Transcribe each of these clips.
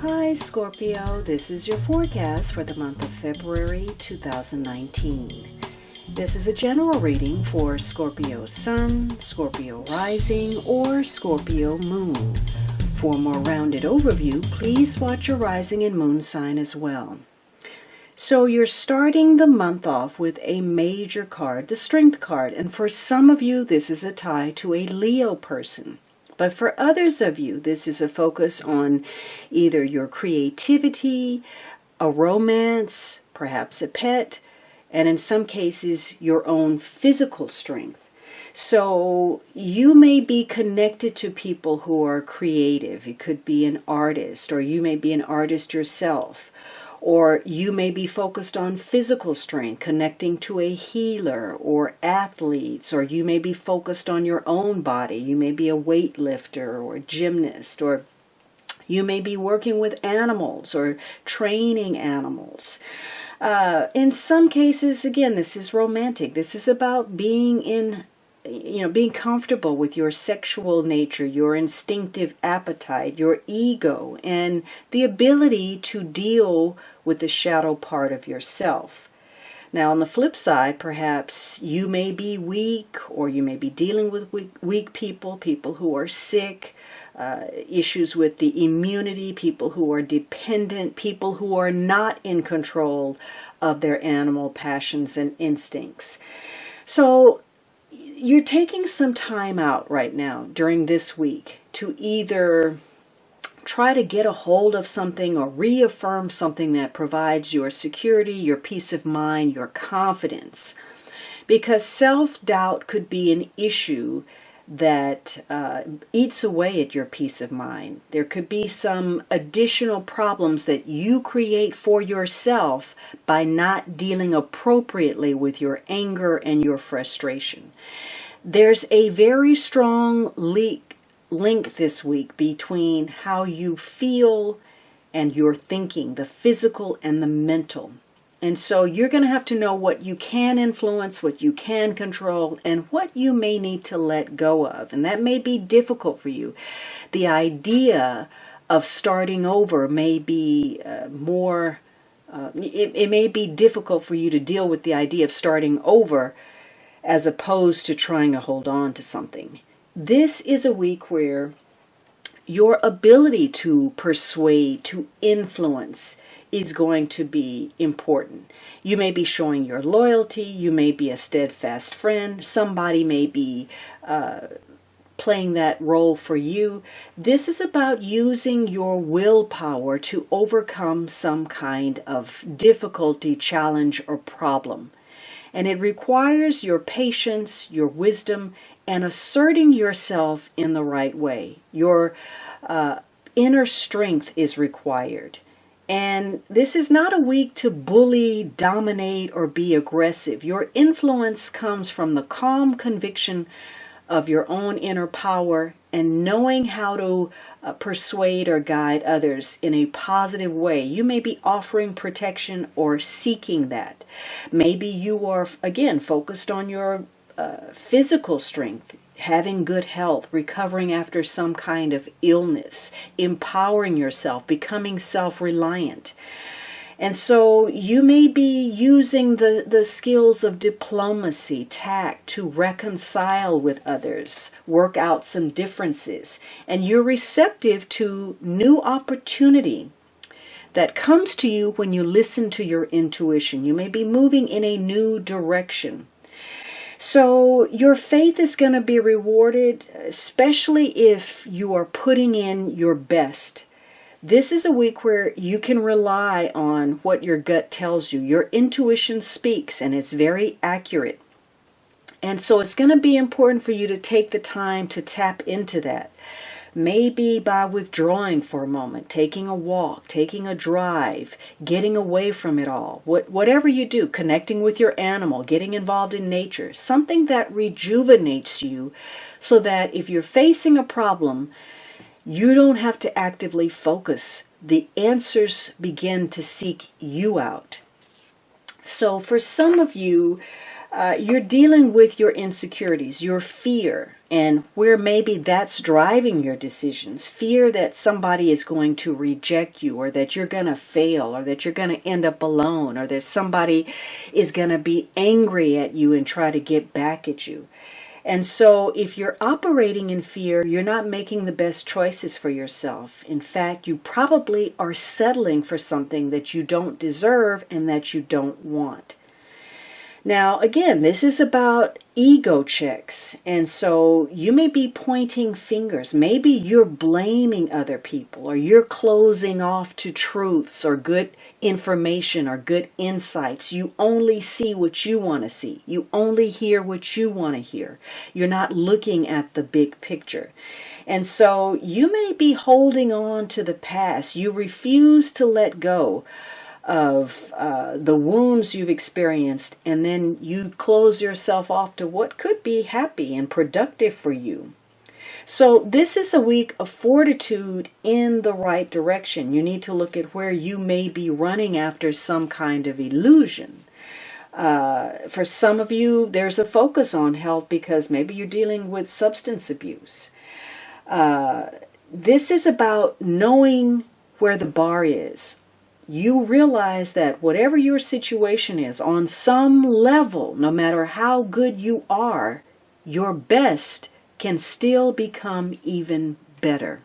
Hi Scorpio, this is your forecast for the month of February 2019. This is a general reading for Scorpio Sun, Scorpio Rising, or Scorpio Moon. For a more rounded overview, please watch your rising and moon sign as well. So you're starting the month off with a major card, the Strength card, and for some of you this is a tie to a Leo person. But for others of you, this is a focus on either your creativity, a romance, perhaps a pet, and in some cases, your own physical strength. So you may be connected to people who are creative. It could be an artist, or you may be an artist yourself. Or you may be focused on physical strength, connecting to a healer or athletes, or you may be focused on your own body. You may be a weightlifter or a gymnast, or you may be working with animals or training animals. In some cases, again, this is romantic. This is about being being comfortable with your sexual nature, your instinctive appetite, your ego, and the ability to deal with the shadow part of yourself. Now, on the flip side, perhaps you may be weak, or you may be dealing with weak people, people who are sick, issues with the immunity, people who are dependent, people who are not in control of their animal passions and instincts. So you're taking some time out right now during this week to either try to get a hold of something or reaffirm something that provides your security, your peace of mind, your confidence. Because self-doubt could be an issue that eats away at your peace of mind. There could be some additional problems that you create for yourself by not dealing appropriately with your anger and your frustration. There's a very strong link this week between how you feel and your thinking, the physical and the mental. And so you're going to have to know what you can influence, what you can control, and what you may need to let go of. And that may be difficult for you. The idea of starting over may be it may be difficult for you to deal with the idea of starting over as opposed to trying to hold on to something. This is a week where your ability to persuade, to influence, is going to be important. You may be showing your loyalty, you may be a steadfast friend, somebody may be playing that role for you. This is about using your willpower to overcome some kind of difficulty, challenge, or problem. And it requires your patience, your wisdom, and asserting yourself in the right way. Your inner strength is required. And this is not a week to bully, dominate, or be aggressive. Your influence comes from the calm conviction of your own inner power and knowing how to persuade or guide others in a positive way. You may be offering protection or seeking that. Maybe you are, again, focused on your physical strength, having good health, recovering after some kind of illness, empowering yourself, becoming self-reliant. And so you may be using the skills of diplomacy, tact, to reconcile with others, work out some differences, and you're receptive to new opportunity that comes to you when you listen to your intuition. You may be moving in a new direction. So your faith is going to be rewarded, especially if you are putting in your best. This is a week where you can rely on what your gut tells you. Your intuition speaks, and it's very accurate. And so it's going to be important for you to take the time to tap into that. Maybe by withdrawing for a moment, taking a walk, taking a drive, getting away from it all. Whatever you do, connecting with your animal, getting involved in nature, something that rejuvenates you so that if you're facing a problem, you don't have to actively focus. The answers begin to seek you out. So for some of you, you're dealing with your insecurities, your fear, and where maybe that's driving your decisions. Fear that somebody is going to reject you, or that you're going to fail, or that you're going to end up alone, or that somebody is going to be angry at you and try to get back at you. And so if you're operating in fear, you're not making the best choices for yourself. In fact, you probably are settling for something that you don't deserve and that you don't want. Now, again, this is about ego checks. And so you may be pointing fingers. Maybe you're blaming other people, or you're closing off to truths or good information or good insights. You only see what you want to see. You only hear what you want to hear. You're not looking at the big picture. And so you may be holding on to the past. You refuse to let go of the wounds you've experienced, and then you close yourself off to what could be happy and productive for you. So this is a week of fortitude in the right direction. You need to look at where you may be running after some kind of illusion. For some of you, there's a focus on health because maybe you're dealing with substance abuse. This is about knowing where the bar is. You realize that whatever your situation is, on some level, no matter how good you are, your best can still become even better.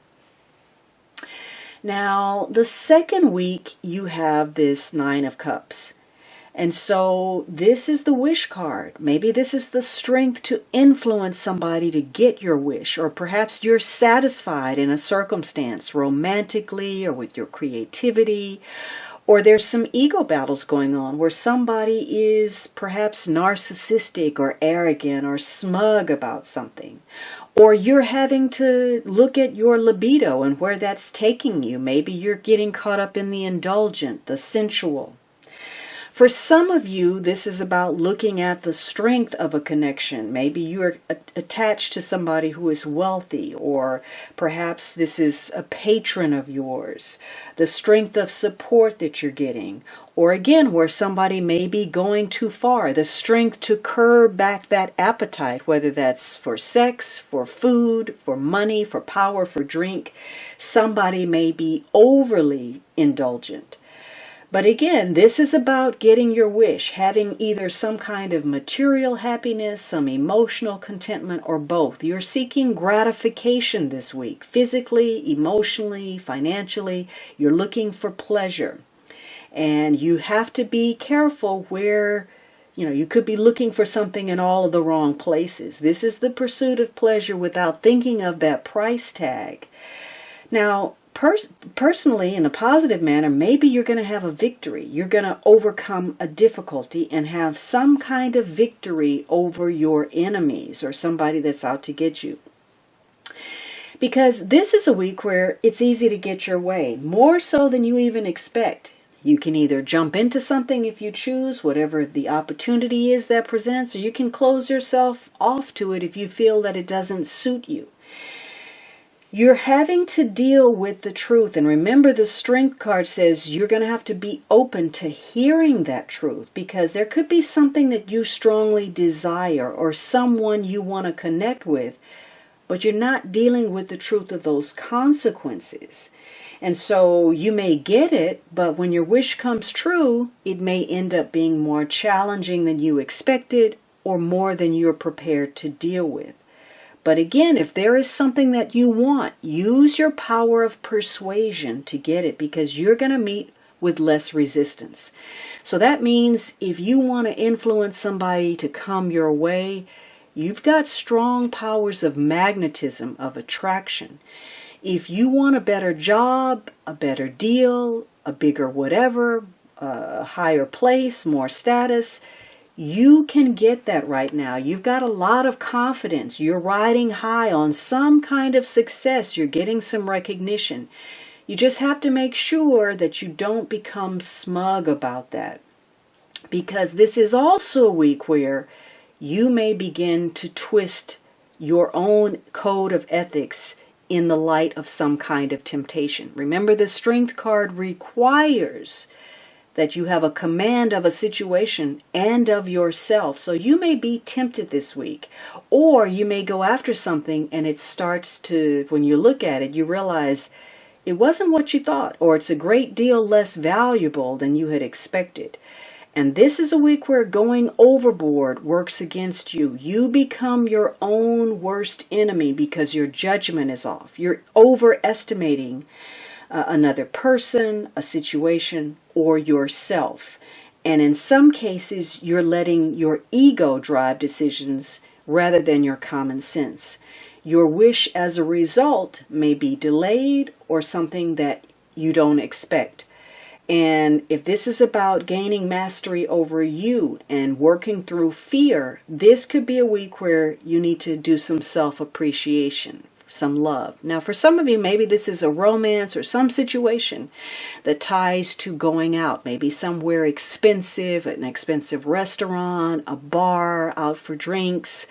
Now, the second week, you have this Nine of Cups. And so this is the wish card. Maybe this is the strength to influence somebody to get your wish, or perhaps you're satisfied in a circumstance romantically or with your creativity, or there's some ego battles going on where somebody is perhaps narcissistic or arrogant or smug about something. Or you're having to look at your libido and where that's taking you. Maybe you're getting caught up in the indulgent, the sensual. For some of you, this is about looking at the strength of a connection. Maybe you're attached to somebody who is wealthy, or perhaps this is a patron of yours. The strength of support that you're getting. Or again, where somebody may be going too far. The strength to curb back that appetite, whether that's for sex, for food, for money, for power, for drink. Somebody may be overly indulgent. But again, this is about getting your wish, having either some kind of material happiness, some emotional contentment, or both. You're seeking gratification this week, physically, emotionally, financially. You're looking for pleasure. And you have to be careful where, you could be looking for something in all of the wrong places. This is the pursuit of pleasure without thinking of that price tag. Now, personally, in a positive manner, maybe you're going to have a victory. You're going to overcome a difficulty and have some kind of victory over your enemies or somebody that's out to get you. Because this is a week where it's easy to get your way, more so than you even expect. You can either jump into something if you choose, whatever the opportunity is that presents, or you can close yourself off to it if you feel that it doesn't suit you. You're having to deal with the truth. And remember, the Strength card says you're going to have to be open to hearing that truth, because there could be something that you strongly desire or someone you want to connect with, but you're not dealing with the truth of those consequences. And so you may get it, but when your wish comes true, it may end up being more challenging than you expected or more than you're prepared to deal with. But again, if there is something that you want, use your power of persuasion to get it, because you're going to meet with less resistance. So that means if you want to influence somebody to come your way, you've got strong powers of magnetism, of attraction. If you want a better job, a better deal, a bigger whatever, a higher place, more status, you can get that right now. You've got a lot of confidence. You're riding high on some kind of success. You're getting some recognition. You just have to make sure that you don't become smug about that. Because this is also a week where you may begin to twist your own code of ethics in the light of some kind of temptation. Remember, the Strength card requires that you have a command of a situation and of yourself. So you may be tempted this week, or you may go after something and it starts to, when you look at it, you realize it wasn't what you thought, or it's a great deal less valuable than you had expected. And this is a week where going overboard works against you. You become your own worst enemy because your judgment is off. You're overestimating another person, a situation, or yourself. And in some cases, you're letting your ego drive decisions rather than your common sense. Your wish as a result may be delayed or something that you don't expect. And if this is about gaining mastery over you and working through fear, this could be a week where you need to do some self-appreciation, some love. Now, for some of you, maybe this is a romance or some situation that ties to going out, maybe somewhere expensive, an expensive restaurant, a bar, out for drinks,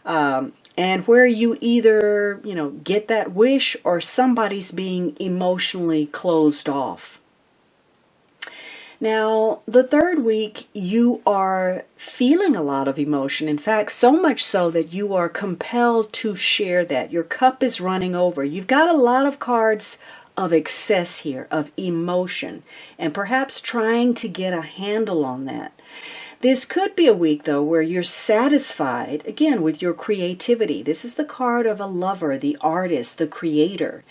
and where you either, get that wish or somebody's being emotionally closed off. Now, the third week, you are feeling a lot of emotion. In fact, so much so that you are compelled to share that. Your cup is running over. You've got a lot of cards of excess here, of emotion, and perhaps trying to get a handle on that. This could be a week, though, where you're satisfied, again, with your creativity. This is the card of a lover, the artist, the creator,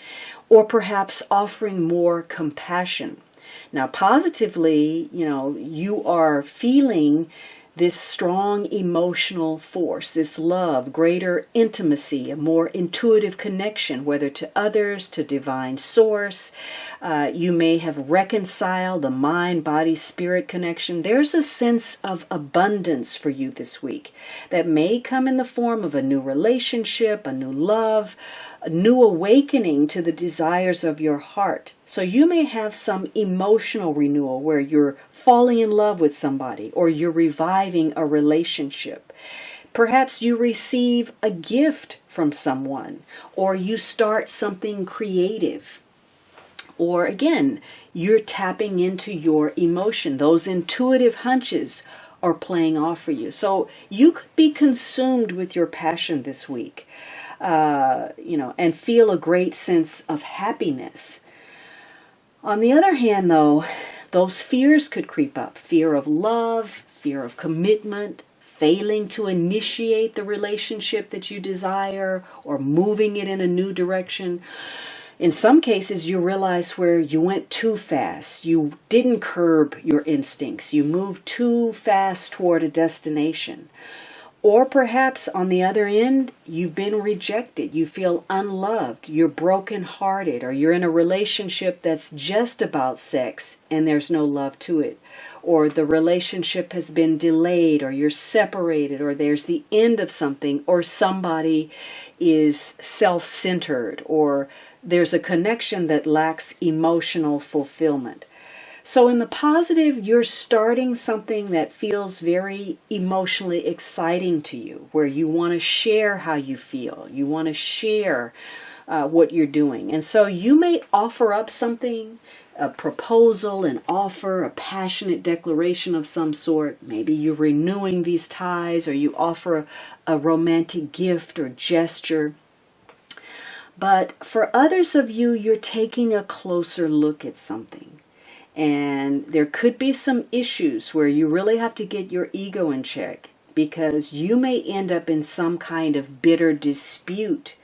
or perhaps offering more compassion. Now, positively, you are feeling this strong emotional force, this love, greater intimacy, a more intuitive connection, whether to others, to divine source. You may have reconciled the mind, body, spirit connection. There's a sense of abundance for you this week that may come in the form of a new relationship, a new love, a new awakening to the desires of your heart. So you may have some emotional renewal where you're falling in love with somebody or you're reviving a relationship. Perhaps you receive a gift from someone or you start something creative. Or again, you're tapping into your emotion. Those intuitive hunches are playing off for you. So you could be consumed with your passion this week. And feel a great sense of happiness. On the other hand, though, those fears could creep up. Fear of love, fear of commitment, failing to initiate the relationship that you desire, or moving it in a new direction. In some cases, you realize where you went too fast. You didn't curb your instincts. You moved too fast toward a destination. Or perhaps on the other end, you've been rejected. You feel unloved. You're brokenhearted, or you're in a relationship that's just about sex and there's no love to it. Or the relationship has been delayed, or you're separated, or there's the end of something, or somebody is self-centered, or there's a connection that lacks emotional fulfillment. So in the positive, you're starting something that feels very emotionally exciting to you, where you want to share how you feel. You want to share what you're doing. And so you may offer up something, a proposal, an offer, a passionate declaration of some sort. Maybe you're renewing these ties, or you offer a romantic gift or gesture. But for others of you, you're taking a closer look at something. And there could be some issues where you really have to get your ego in check, because you may end up in some kind of bitter dispute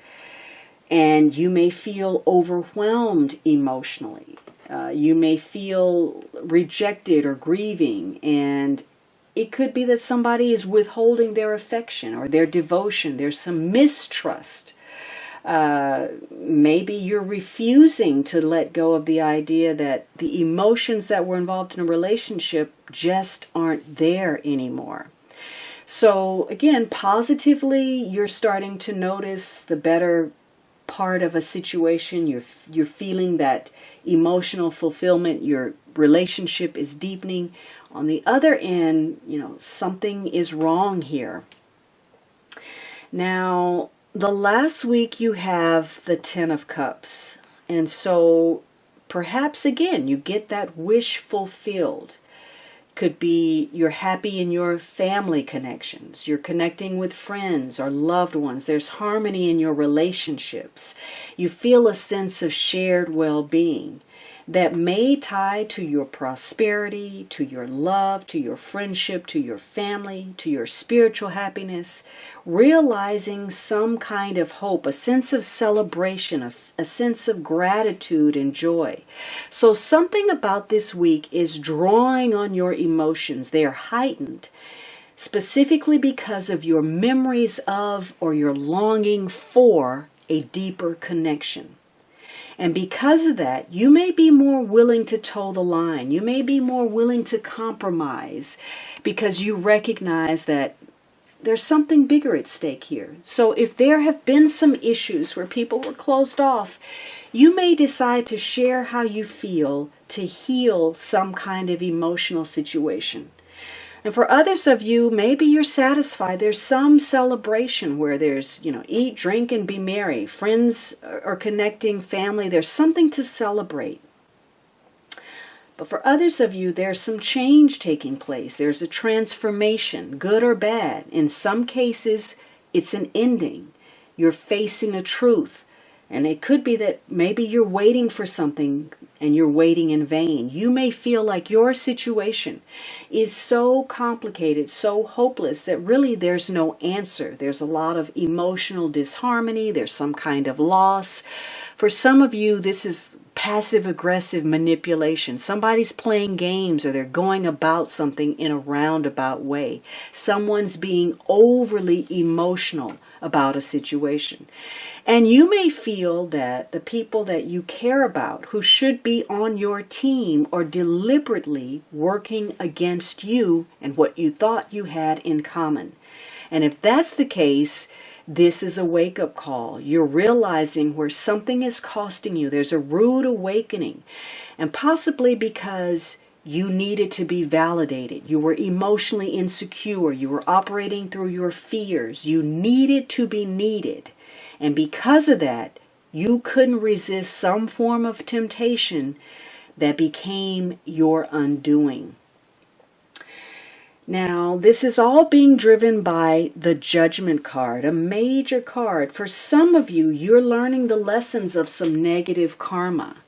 and you may feel overwhelmed emotionally. You may feel rejected or grieving, and it could be that somebody is withholding their affection or their devotion. There's some mistrust. Maybe you're refusing to let go of the idea that the emotions that were involved in a relationship just aren't there anymore. So again, positively, you're starting to notice the better part of a situation. You're feeling that emotional fulfillment. Your relationship is deepening. On the other end, something is wrong here. Now, the last week you have the Ten of Cups. And so perhaps again, you get that wish fulfilled. Could be you're happy in your family connections. You're connecting with friends or loved ones. There's harmony in your relationships. You feel a sense of shared well-being that may tie to your prosperity, to your love, to your friendship, to your family, to your spiritual happiness, realizing some kind of hope, a sense of celebration, a sense of gratitude and joy. So something about this week is drawing on your emotions. They are heightened, specifically because of your memories of or your longing for a deeper connection. And because of that, you may be more willing to toe the line. You may be more willing to compromise because you recognize that there's something bigger at stake here. So if there have been some issues where people were closed off, you may decide to share how you feel to heal some kind of emotional situation. And for others of you, maybe you're satisfied. There's some celebration where there's, eat, drink, and be merry. Friends are connecting, family. There's something to celebrate. But for others of you, there's some change taking place. There's a transformation, good or bad. In some cases, it's an ending. You're facing a truth. And it could be that maybe you're waiting for something and you're waiting in vain. You may feel like your situation is so complicated, so hopeless that really there's no answer. There's a lot of emotional disharmony. There's some kind of loss. For some of you, this is passive-aggressive manipulation. Somebody's playing games or they're going about something in a roundabout way. Someone's being overly emotional about a situation. And you may feel that the people that you care about, who should be on your team, are deliberately working against you and what you thought you had in common. And if that's the case, this is a wake-up call. You're realizing where something is costing you. There's a rude awakening. And possibly because you needed to be validated. You were emotionally insecure. You were operating through your fears. You needed to be needed. And because of that, you couldn't resist some form of temptation that became your undoing. Now, this is all being driven by the Judgment card, a major card. For some of you, you're learning the lessons of some negative karma.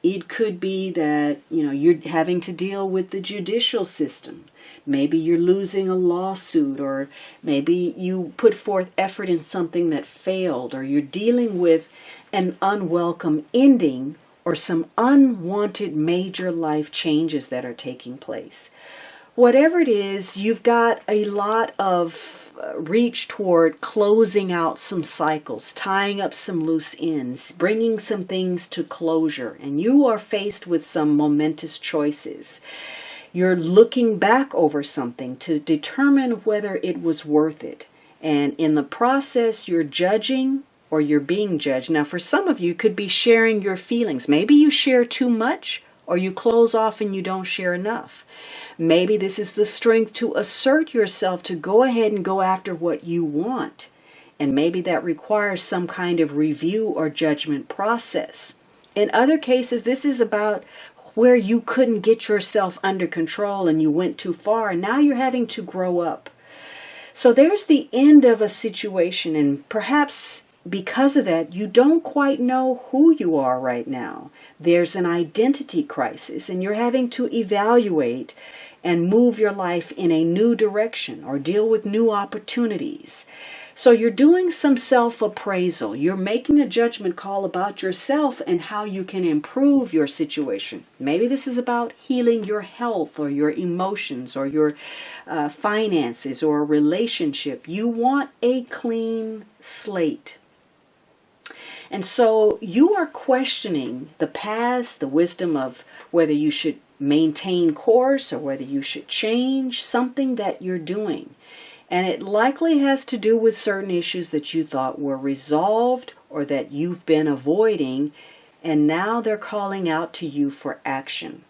It could be that, you're having to deal with the judicial system. Maybe you're losing a lawsuit, or maybe you put forth effort in something that failed, or you're dealing with an unwelcome ending or some unwanted major life changes that are taking place. Whatever it is, you've got a lot of reach toward closing out some cycles, tying up some loose ends, bringing some things to closure, and you are faced with some momentous choices. You're looking back over something to determine whether it was worth it. And in the process, you're judging or you're being judged. Now, for some of you, it could be sharing your feelings. Maybe you share too much or you close off and you don't share enough. Maybe this is the strength to assert yourself to go ahead and go after what you want. And maybe that requires some kind of review or judgment process. In other cases, this is about where you couldn't get yourself under control and you went too far, and now you're having to grow up. So there's the end of a situation, and perhaps because of that, you don't quite know who you are right now. There's an identity crisis, and you're having to evaluate and move your life in a new direction or deal with new opportunities. So you're doing some self-appraisal. You're making a judgment call about yourself and how you can improve your situation. Maybe this is about healing your health or your emotions or your finances or a relationship. You want a clean slate. And so you are questioning the past, the wisdom of whether you should maintain course or whether you should change something that you're doing. And it likely has to do with certain issues that you thought were resolved or that you've been avoiding, and now they're calling out to you for action.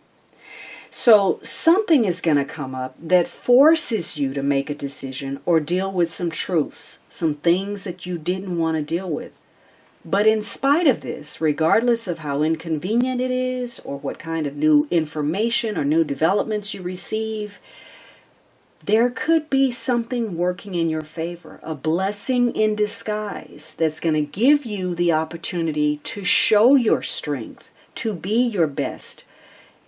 So something is going to come up that forces you to make a decision or deal with some truths, some things that you didn't want to deal with. But in spite of this, regardless of how inconvenient it is or what kind of new information or new developments you receive, there could be something working in your favor, a blessing in disguise that's going to give you the opportunity to show your strength, to be your best.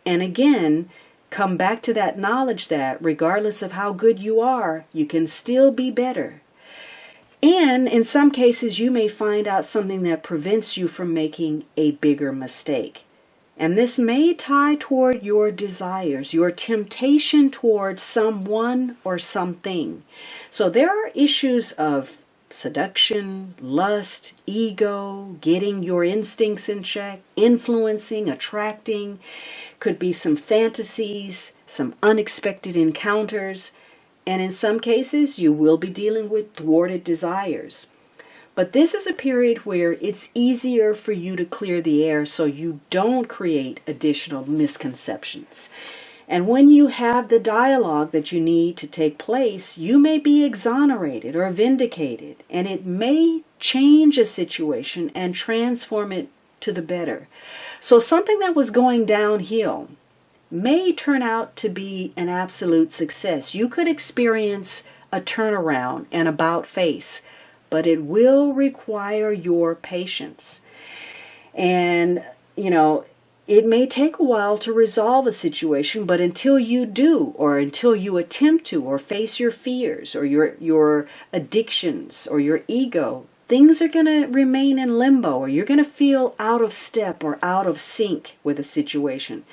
And again, come back to that knowledge that regardless of how good you are, you can still be better. And in some cases, you may find out something that prevents you from making a bigger mistake. And this may tie toward your desires, your temptation toward someone or something. So there are issues of seduction, lust, ego, getting your instincts in check, influencing, attracting. Could be some fantasies, some unexpected encounters. And in some cases, you will be dealing with thwarted desires. But this is a period where it's easier for you to clear the air so you don't create additional misconceptions. And when you have the dialogue that you need to take place, you may be exonerated or vindicated, and it may change a situation and transform it to the better. So something that was going downhill may turn out to be an absolute success. You could experience a turnaround and about face, but it will require your patience. And, it may take a while to resolve a situation, but until you do, or until you attempt to, or face your fears, or your addictions, or your ego, things are going to remain in limbo, or you're going to feel out of step or out of sync with a situation.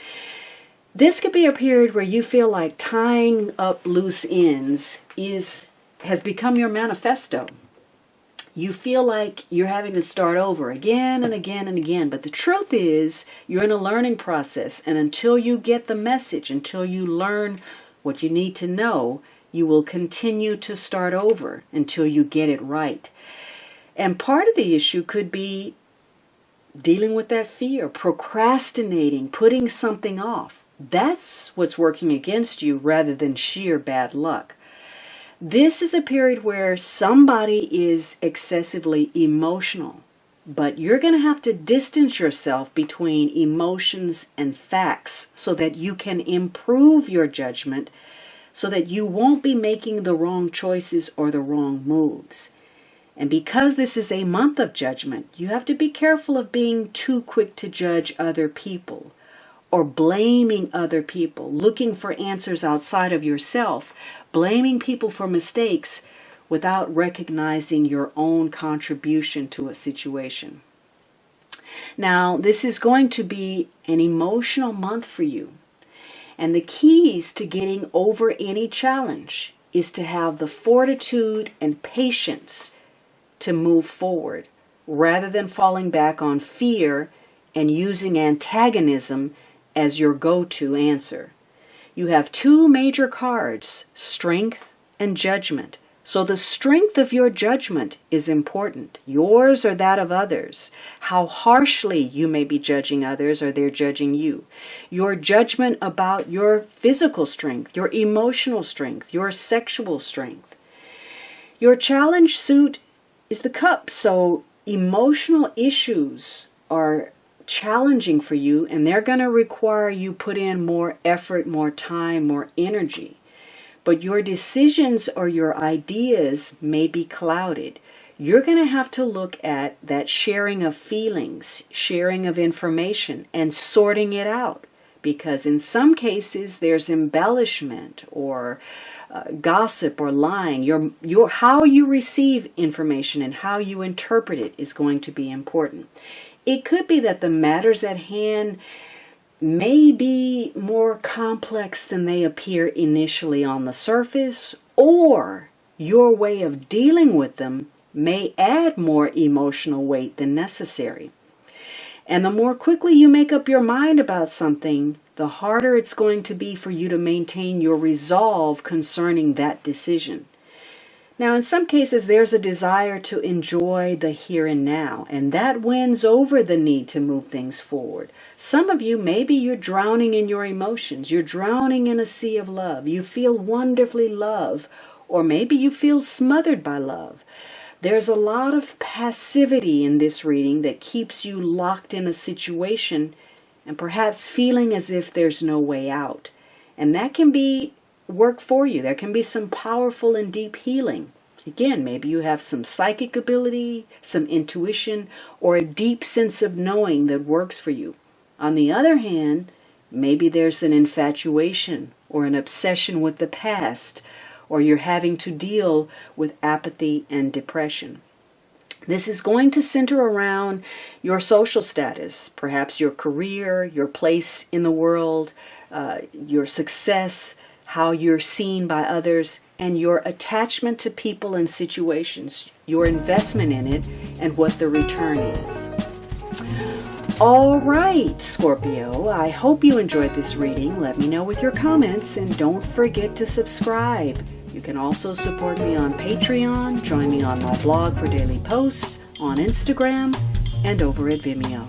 This could be a period where you feel like tying up loose ends has become your manifesto. You feel like you're having to start over again and again and again. But the truth is, you're in a learning process. And until you get the message, until you learn what you need to know, you will continue to start over until you get it right. And part of the issue could be dealing with that fear, procrastinating, putting something off. That's what's working against you rather than sheer bad luck. This is a period where somebody is excessively emotional, but you're going to have to distance yourself between emotions and facts so that you can improve your judgment, so that you won't be making the wrong choices or the wrong moves. And because this is a month of judgment, you have to be careful of being too quick to judge other people, or blaming other people, looking for answers outside of yourself, blaming people for mistakes without recognizing your own contribution to a situation. Now, this is going to be an emotional month for you. And the keys to getting over any challenge is to have the fortitude and patience to move forward, rather than falling back on fear and using antagonism as your go-to answer. You have two major cards, strength and judgment. So the strength of your judgment is important, yours or that of others. How harshly you may be judging others or they're judging you. Your judgment about your physical strength, your emotional strength, your sexual strength. Your challenge suit is the cup, so emotional issues are challenging for you, and they're going to require you put in more effort, more time, more energy. But your decisions or your ideas may be clouded. You're going to have to look at that sharing of feelings, sharing of information, and sorting it out. Because in some cases, there's embellishment or gossip or lying. Your how you receive information and how you interpret it is going to be important. It could be that the matters at hand may be more complex than they appear initially on the surface, or your way of dealing with them may add more emotional weight than necessary. And the more quickly you make up your mind about something, the harder it's going to be for you to maintain your resolve concerning that decision. Now, in some cases, there's a desire to enjoy the here and now, and that wins over the need to move things forward. Some of you, maybe you're drowning in your emotions. You're drowning in a sea of love. You feel wonderfully loved, or maybe you feel smothered by love. There's a lot of passivity in this reading that keeps you locked in a situation and perhaps feeling as if there's no way out. And that can be work for you. There can be some powerful and deep healing. Again, maybe you have some psychic ability, some intuition, or a deep sense of knowing that works for you. On the other hand, maybe there's an infatuation or an obsession with the past, or you're having to deal with apathy and depression. This is going to center around your social status, perhaps your career, your place in the world, your success, how you're seen by others, and your attachment to people and situations, your investment in it, and what the return is. All right, Scorpio, I hope you enjoyed this reading. Let me know with your comments, and don't forget to subscribe. You can also support me on Patreon, join me on my blog for daily posts, on Instagram, and over at Vimeo.